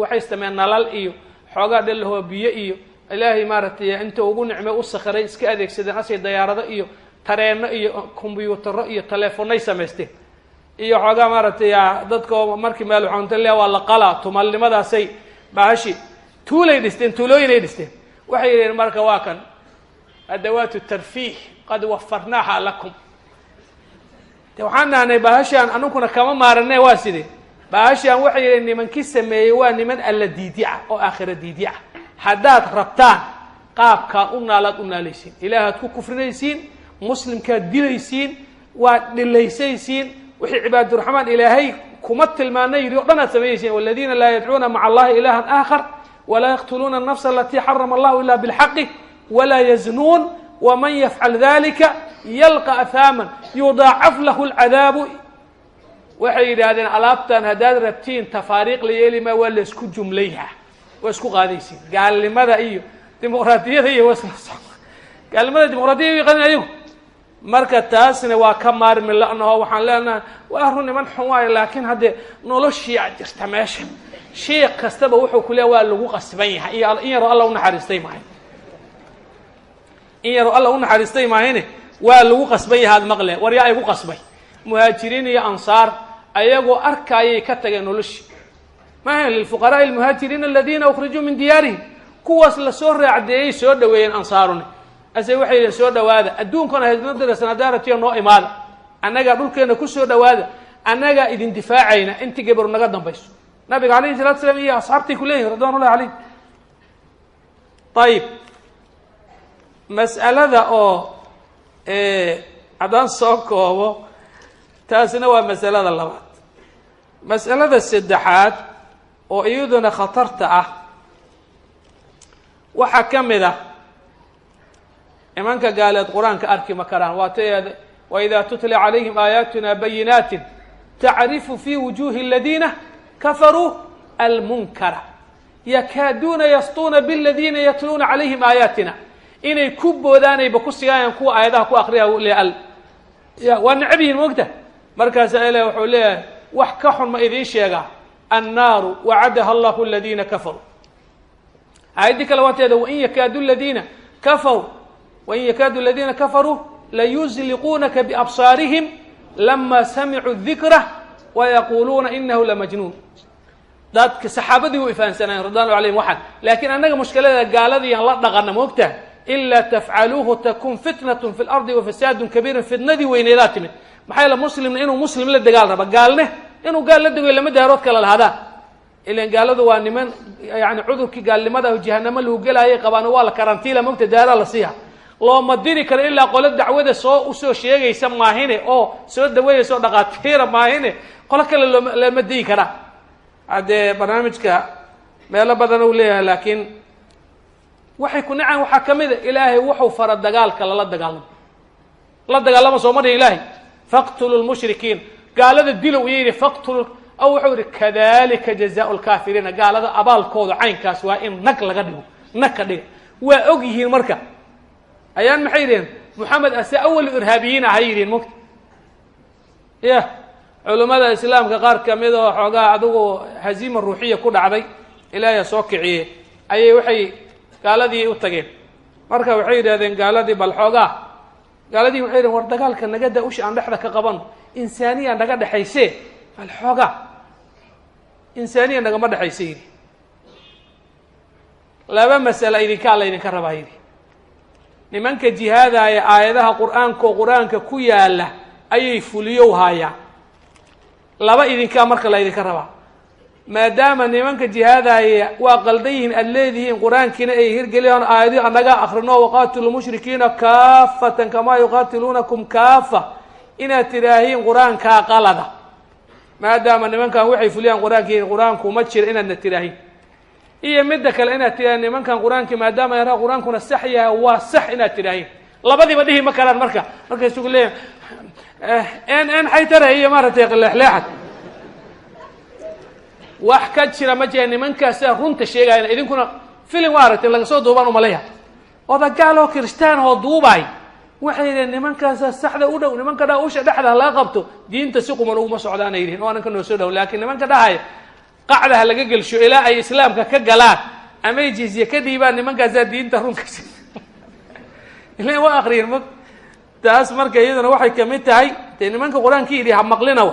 waxay sameeyeen nalal iyo xoogaa dhalahoo biyo iyo ilaahay maaragtay inta ugu nicmay u sakhiray iska adeegsadeen asay dayaarado iyo tareeno iyo kombyuutaro iyo teleefonay samaysteen iyo xoogaa maaragtay dadko markii meel waxaunta le waa la qalaa tumalnimadaasay baashi tuulay dhisteen tuulooyinay dhisteen waxay yidhaheen marka waa kan adawaatu tarfiih qad wafarnaaha lakum de waxaan nahnay bahashaan anuguna kama maarane waa sidee bahashaan waxay yidhaheen nimankii sameeyey waa niman alla diidica oo aakhira diidica haddaad rabtaan qaabkaan u naalaad u naalaysiin ilaahaad ku kufrinaysiin muslimkaad dilaysiin waad dhilaysaysiin wixii cibaaduraxmaan ilaahay kuma tilmaana yidhi o dhan aad sameeyeysiin waladiina laa yadcuuna maca allahi ilahan aakhar walaa yaqtuluuna الnafsa alatii xarama allahu ila bilxaqi walaa yaznuun waman yafcal dalika yalqa ahaaman yudaacaf lahu lcadaabu waxay yidhaahdeen alaabtan haddaad rabtiin tafaariiq la yeeli maa waa laisku jumlayha waa isku qaadaysiin gaalnimada iyo dimuqraadiyada iyo gaalnimada dimuqraadiyada qadan ayagu marka taasna waa ka maarmi la'naho waxaan leenahay waa run niman xun waayo laakiin haddee noloshii jirta meesha shay kastaba wuxuu ku leeya waa lagu qasban yahay in yaroo alla unaxariistay maahay in yaroo alla unaxariistay maahayne waa lagu qasban yahay ad maqle war yaa igu qasbay muhaajiriin iyo ansaar ayagoo arkaayay ka tageen noloshii maaha lilfuqaraai almuhaajiriin aladiina ukhrijuu min diyaarihim kuwaas lasoo raacdeeyey soo dhaweeyeen ansaaruni ase waxay yidheen soo dhawaada adduunkana haydnadasanadaaratiya noo imaada annagaa dhulkeena ku soo dhawaada annagaa idin difaacayna intii gabaru naga dambayso nabiga calayhi salatu slam iyo asxaabtay ku leeyihin ridwan ullahi calayhim ayib mas'alada oo haddaan soo koobo taasina waa masalada labaad mas'alada saddexaad oo iyaduna khatarta ah waxaa ka mid ah imanka gaaleed qur-aanka arki ma karaan waata waidaa tutla calayhim aayaatuna bayinaatin tacrifu fi wujuhi aladiina kafaruu almunkara yakaaduuna yastuuna biladiina yatluuna calayhim aayaatina inay ku boodaanayba ku sigaayaan kuwa aayadaha ku akriya waa necab yihin moogta markaas ilaahay wuxuu leeyahay wax ka xun ma idin sheega annaaru wa'adaha Allahu alladhina kafaru aydi kala wateeda wa in yakadu alladhina kafaru wa in yakadu alladhina kafaru la yuzliqunaka bi absarihim lamma sami'u adh-dhikra wa yaquluna innahu la majnun dadka saxaabadii u ifaansanay radiyallahu alayhim waxan laakiin anaga mushkilada gaaladii aan la dhaqana moogtaa illa taf'aluhu takun fitnatun fil ardi wa fasadun kabirun fitnadi weyneedaa timid maxay la muslimna inuu muslim la dagaal raba gaalne inuu gaal la dago lama daarood kala lahada ilaan gaaladu waa niman yaani cudurkii gaalnimada oo jahannamo lagu galaayay qabaan waa la karantiila moogta daara la siiya loo madiri karo ilaa qolo dacwada soo sheegaysa maahine oo soo daweeyso dhaqaatiira maahine qolo kale lama dii kara hadee barnaamijka meelo badan uu leeyahay laakiin waxay ku nacaan waxa kamid ilaahay wuxuu fara dagaalka la dagaalamo soo maray ilaahay faqtulul mushrikiin gaalada dilow yeeyay faqtul aw wuxuu kadalika jazaa'ul kaafiriin gaalada abaalkooda caynkaas waa in nag laga dhigo nag ka dhigo waa og yihiin marka ayaan maxay yireen Muhammad asa awwal irhaabiyiin ahayeen mugta culimada islaamka qaar kamid oo xoogaa adigu haziima ruuxiya ku dhacday ilaahay soo kiciye ayay waxay gaaladii u tageen marka waxay yiraahdeen gaaladii bal xoogaa gaaladii waxay yiraahdeen war dagaalka naga daa ushi aan dhaxda ka qaban insaaniya naga dhaxaysay bal xoogaa insaaniya naga ma dhaxaysay laba mas'ala idinka rabaa nimanka jihaada ay aayadaha quraanka ku yaala ayay fuliyo haaya laba idinka marka la idinka rabaa maadaama nimanka jihaada ay waa qaldayiin alleedihiin quraankiina ay hirgeliyaan aayadii anaga akhrino waqatilul mushrikiina kaafatan kama yuqatilunakum kaafa ina tiraahiin quraanka qalada maadaama nimankan waxay fuliyaan quraanku ma jiro inaad tiraahiin iyo midda kale inaad tiraahiin nimankan quraanki maadaama yara quraankuna sax yahay waa sax inaad tiraahiin labadiiba dhihi ma karaan marka isugu leeyahay en xaytarahiya maartay qaleexleexad wax ka jira ma jira nimankaas runta sheegayna idinkuna filim waaragtay laga soo duubaan umaleeyahay oda gaalo kristaan oo duubay waxay nimankaas saxda u dhow nimanka dhaawsha dhaxda la qabto diinta si quman ugu ma socdaan ay yiraahdeen oo anka noo soo dhow laakiin nimanka dhahay qacdaha laga gelsho ilaa ay islaamka ka galaan ama jizya ka dhiibaan nimankaas diinta runka ilaa waa akhriin taas marka iyadana waxay kamid tahay nimanka quraanka ilaaha maqlina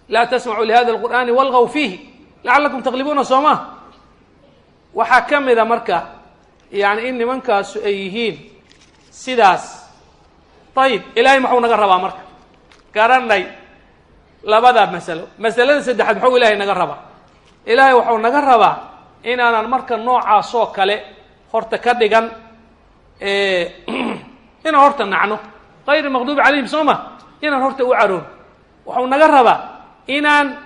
لا تسمعوا لهذا القرآن والغوا فيه لعلكم تغلبون صوما وحكم إذا مركا يعني إني منكا سؤيهين سداس طيب إلهي محو نقربها مركا قرن لي لبدا مسألة سدحت محو إلهي نقربها إلهي وحو نقربها إن أنا المركا نوعا صوكا لي هورتا كدقا إن هورتا نعنو غير المغضوب عليهم صوما إن هورتا وعرون وحو نقربها inaan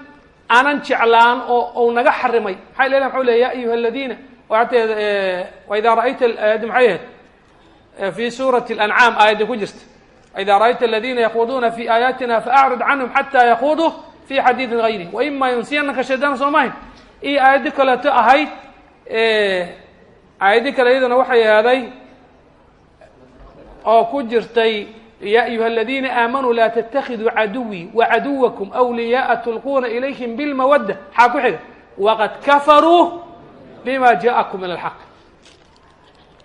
aanan jeclaan oo naga xarimay hay leeyahay wuxuu leeyahay ya ayuha alladina wa idha ra'ayta al-ayat fi surati al-an'am ayat ku jirta idha ra'ayta alladina yakhuduna fi ayatina fa'rid anhum hatta yakhudu fi hadithin ghayri wa imma yunsiyanaka shaytan sawmahin ayat kale ta ahayd ayat kale iyadana waxay ahaday oo ku jirtay يا أيها الذين آمنوا لا تتخذوا عدوي وعدوكم أولياء تلقون إليهم بالمودة حاكوا حاجة وقد كفروا بما جاءكم من الحق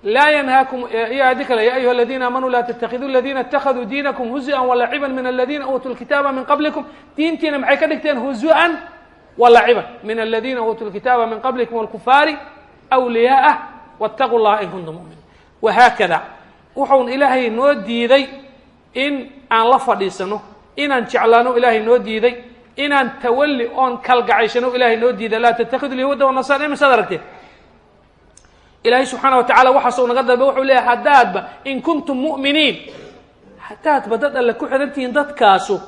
لا ينهاكم يا أيها الذين آمنوا لا تتخذوا الذين اتخذوا دينكم هزءا ولعبا من الذين أوتوا الكتاب من قبلكم دينتين معيكدكتين هزءا ولعبا من الذين أوتوا الكتاب من قبلكم والكفار أولياء واتقوا الله إن كنتم مؤمنين وهكذا وحون إلهي نودي ذي إن la fadhiisano inaan jeclaano ilaahay noo diiday inaan tawalli on kalgacayshano ilaahay noo diiday la tattakhidhu yahuuda wa nasara ima sadaragtee ilaahay subhanahu wa ta'ala waxa soo naga dalba wuxuu leeyahay hadaadba in kuntum mu'miniin hadaadba dad alla ku xirantiin dadkaasu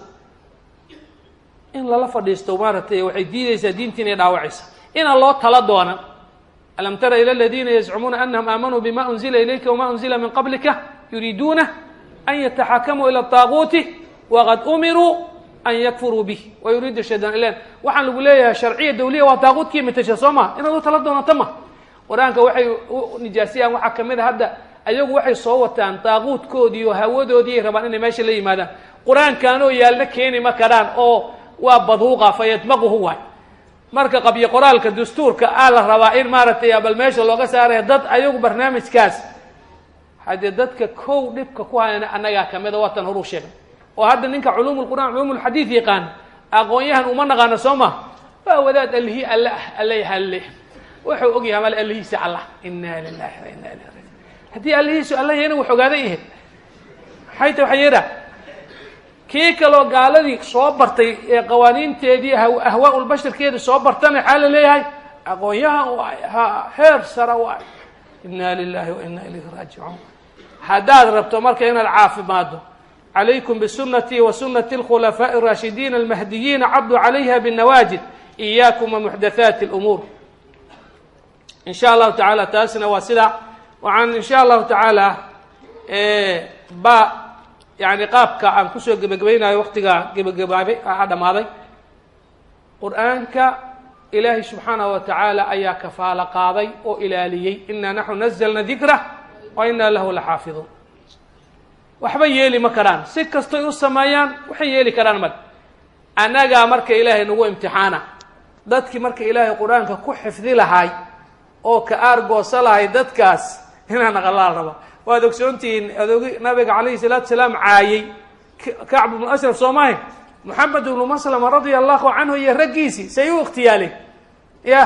in la fadhiisto maartay waxay diidaysaa diintiina dhaawacaysa in loo tala doona alam tara ila alladina yaz'umuna annahum amanu bima unzila ilayka wa ma unzila min qablika yuriduna أن يتحكموا إلى الطاغوت وقد أمروا أن يكفروا به ويريد الشيطان الآن وحن نقول لها شرعية دولية وطاغوت كي متشصمة إن هذا تلدون تمه ورانك وحي نجاسية وحكم هذا أيوه وحي صوتان طاغوت كودي وهودو دي ربان إني ماشي لي ماذا quraan kaanoo yaalna keeni ma karaan oo waa baduuqa fayadmaquhu waay marka qabyo qoraalka dastuurka la rabaa in maaragtay bal meesha looga saaraya dad ayagu barnaamijkaas haddii dadka kow dhibka ku hayana annagaa kamida waatan horu sheegay oo hadda ninka culuumul quraan culuumul xadiid yaqaan aqoonyahan uma naqaano soo ma waa wadaad alihi alla halle wuxuu og yahay mal alihiisa allah inna lillahi wa inna ilayhi raaji'uun haddii alihiisu allah yana wuxuu ogaaday yahay hayta waxa yira kii kaloo gaaladii soo bartay ee qawaaniinteedii ahwaa'ul basharkeedii soo bartana xal leeyahay aqoonyahan heer sara waay inna lillahi wa inna ilayhi raaji'uun hadaad rabto marka inaad caafimaado عليكم بسنتي وسنة الخلفاء الراشدين المهديين عضوا عليها بالنواجذ إياكم ومحدثات الأمور إن شاء الله تعالى تاسنا واسدة وعن إن شاء الله تعالى يعني قابك عن كسو جبجبينا وقتها جبجبابي هذا ماضي قرآنك إلهي سبحانه وتعالى أيا كفالة قاضي وإلالي إنا نحن نزلنا ذكره وإنا له لحافظون waxba yeeli ma karaan si kasto u sameeyaan waxay yeeli karaan mad anaga marka ilaahay nagu imtixaana dadkii marka ilaahay quraanka ku xifdi lahay oo ka argoosa lahay dadkaas inaan naqalaal raba waa dogsoontiin adogi nabiga kaleey salaatu salaam caayay kacb ibn ashraf soomaay muhammad ibn maslama radiyallahu anhu iyo ragiisi sayu ikhtiyaalay ya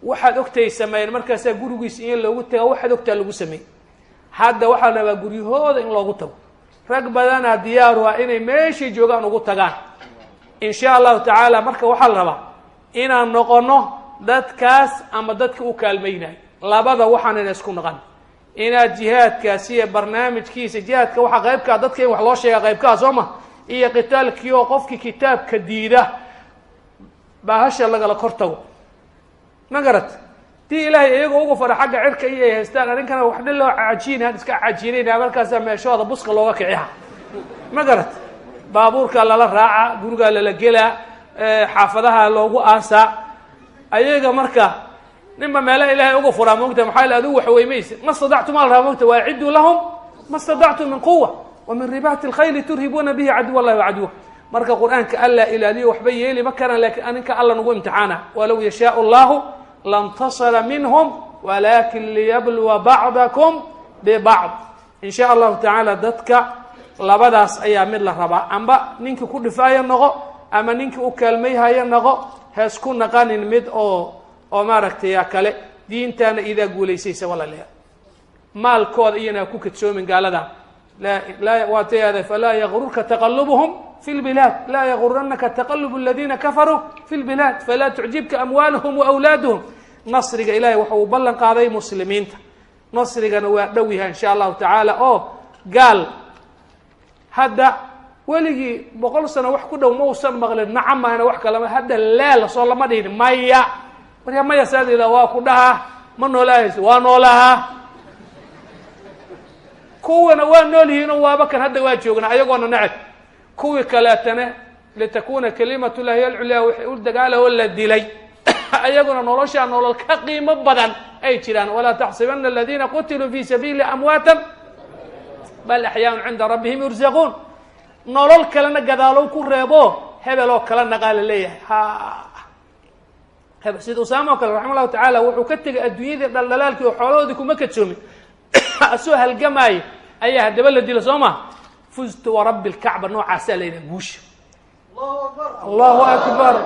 waxaad ogtay sameeyeen markaas gurigiisa in loogu tago waxaad ogtaa lagu sameeyay hadda waxaa la guryahooda in loogu tago rag badana diyaar waa inay meeshii joogaan ugu tagaan insha Allah taala marka waxa la rabaa inaan noqono dadkaas ama dadka u kaalmeynay labada waxaan isku noqon ina jihaadkaasi iyo barnaamijkiisa jihaadka waxa qaybka dadka in wax loo sheego qaybka sooma iyo qitaalkii oo qofkii kitaabka diida baahasha laga kortago ma garat tii ilaahay iyagu ugu fara xagga cirka iyo haystaan arinkana wax dhil loo caajinaan iska caajinayna markaas meeshooda buska looga kiciya ma garat baabuurka la raaca guriga la gela xaafadaha loogu aasa ayaga marka nimba meel ilaahay ugu fara moogta maxay adu wax weeymaysa ma sadactu mal raamta waa'idu lahum ma sadactu min quwwa wa min ribat al-khayl turhibuna bihi adu wallahi wa adu marka quraanka alla ilaaliyo waxba yeeli ma karaan laakiin aninka alla nagu imtixaana walaw yashaa Allah لانتصر منهم ولكن ليبلو بعضكم ببعض إن شاء الله تعالى دتك لبداس أيام الله ربع أما نينك كل فايا نغو أما نينك أكلمي هاي نغو هسكون نقان المد أو ماركت يا كله دين تانا إذا قولي سيسا ولا لا مال كود إينا كوكت شو من قال ده لا واتي هذا فلا يغررك تقلبهم في البلاد لا يغرنك تقلب الذين كفروا في البلاد فلا تعجبك أموالهم وأولادهم نصرك إلهي وحو بلن قاضي مسلمين نصرك نويها إن شاء الله تعالى قال هذا ولي بقول سنة وحكوده وموصل مغلب نعم أنا وحكا لما هذا لا صلى الله عليه وسلم مايا وريا مايا سادي لواكودها منه لا يسوانو لها كونا وانولي هنا وابكن هذا واجوغنا أيقونا نعد كوي كلاتنا لتكون كلمة الله هي العليا ويقول دقاله ولا الدلي أيقونا نولوشا نولو الكقيمة بدن أي تيران ولا تحسبن الذين قتلوا في سبيل أمواتا بل أحياء عند ربهم يرزقون نولو الكلنا قدالو كريبو هبلو كلنا قال ليه هذا سيد أسامة وكلا رحمه الله تعالى وحكتك الدنيا دلالك وحولودك وما كتسومي أسوها الجماعي أيها الدبل الدي لسوما فزت ورب الكعبة نوع عسالين بوش الله أكبر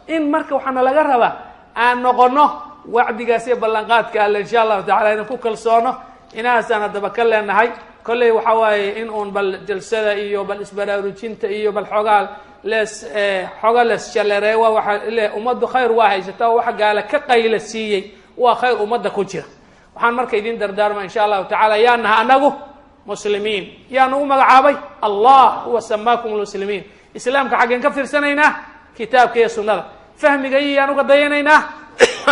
إن مركب وحنا لجربه أن نقولنا وعد جاسي بلنقات قال إن شاء الله تعالى إن كل صانة إنها سنة دبكل لأن هاي كله وحواي إن أون بالجلسة إيو بالإسبرة روتين تإيو بالحجال لس حجال لس شلريوة وح أمد خير واحد ستاو واحد قال كقيل السيء وخير أمد كتير وحن مركيدين دردار ما إن شاء الله تعالى يا أنها أنجو مسلمين يا نوم العابي الله هو سماكم المسلمين إسلام كحاجة كفر سنينا كتاب كي سنة فهم جاي يا نوك ضينينا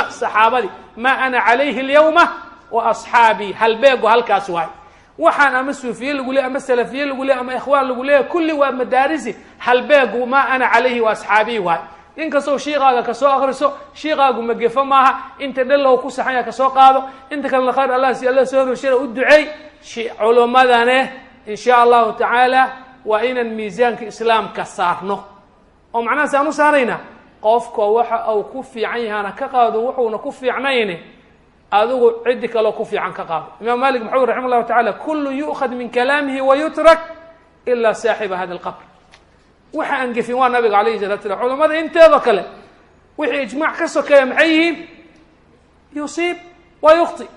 صحابتي ما أنا عليه اليوم وأصحابي هل بيجوا هل كاسواي وحن أمس في الجولة أمس سلفي الجولة أم إخوان الجولة كل ومدارسي هل بيجوا ما أنا عليه وأصحابي واي إن كسو شيء كسو أغرسو شيء مجفا معها أنت دلله وكوس حياة كسو قاضو أنت كان الخير الله سي الله سير وشير والدعاء شيء علماء إن شاء الله تعالى waa inaan miisaanka islaamka saarno oo macnaha saanu saarayna qofka waxa uu ku fiican yahaana ka qaado wuxuuna ku fiicnayne adigu cidi kale ku fiican ka qaado. imaam malik muxuu raximahullahu ta'ala kullu yu'khad min kalamihi wa yutrak illa saaxib hada alqabr. waxa aan gefin waa nabiga calayhi salaatu wasallam. culamada inteeda kale wixii ijmaac ka sokeeya maxay yihiin yusiib wa yukhti.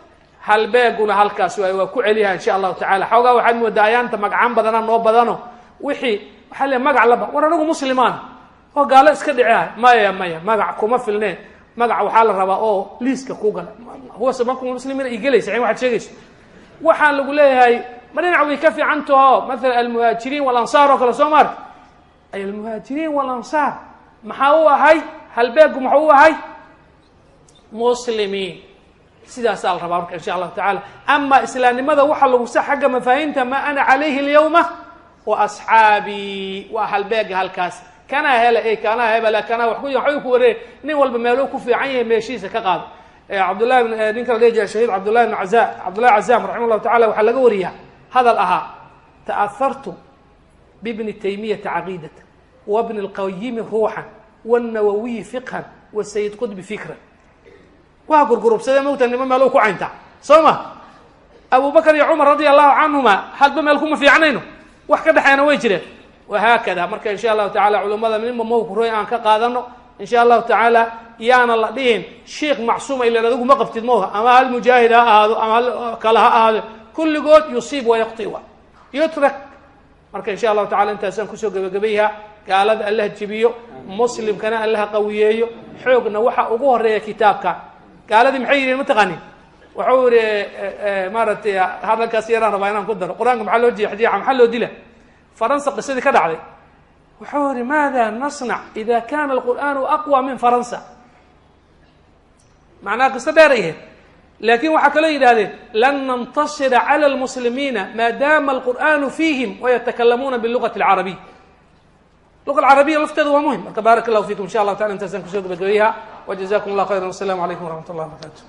halbeeguna halkaas waa ku celiyaa insha allahu tacaala. xoogaa waxaad moodaa ayaanta magacaan badana noo badano wixii waxaa le magac laba war anagu muslimaan oo gaalo iska dhicea maya magac kuma filneen. magac waxaa la rabaa oo liiska ku gala huwa sabakum muslimiina igelaysa waxaad sheegayso waxaan lagu leeyahay ma dhinac way ka fiican taho مثلا almuhaajiriin walansaar oo kale soo maarka ay almuhaajiriin walansaar maxaa u ahay halbeegu maxuu u ahay muslimiin. sidaas la rabaa marka insha Allah taala. ama islaamnimada waxa lagu sax xagga mafaahinta ma ana alayhi alyawma wa ashabi wa halbeega halkaas kana hela kana hebela kana wax ku waree nin walba meelo ku fiican yahay meeshiisa ka qaado. Abdullah ibn ninka leeyahay shahiid Abdullah ibn Azam rahimahullah ta'ala waxa laga wariyaa hadal aha ta'athartu بابن تيمية عقيدة وابن القيم روحا والنووي فقها والسيد قطب فكرا. وأقول قرب سيدة موتا إنما مالوكو عينتا صوما أبو بكر يا عمر رضي الله عنهما هل بمالكم في عنينه وحكا حيانا ويجري وهكذا. مركا إن شاء الله تعالى علماء من موقف رؤيا عن كقادنه إن شاء الله تعالى يانا الله دين شيخ معصوم إلا لذوق ما قفت موها أما المجاهد هذا أما كلها هذا كل قوت يصيب ويقطي يترك. marka insha Allah ta'ala intaasaan ku soo gabagabeeyaa gaalada Allah jibiyo muslimkana Allah qawiyeeyo xoogna waxa ugu horeeya kitaabka. gaaladii maxay yireen mataqaani wuxuu yiri maartay hadalkaas yaraan rabaa inaan ku daro quraanka maxaa loo jeexdiyaa maxaa loo dila faransa qisadii ka dhacday wuxuu yiri maada nasna idha kana alquran aqwa min faransa macnaa qisada dheer لكن وحكى لي هذا لن ننتصر على المسلمين ما دام القرآن فيهم ويتكلمون باللغة العربية. اللغة العربية لفتها مهم. بارك الله فيكم إن شاء الله تعالى. انتزنكم شكرا بدويها وجزاكم الله خيرا والسلام عليكم ورحمة الله وبركاته.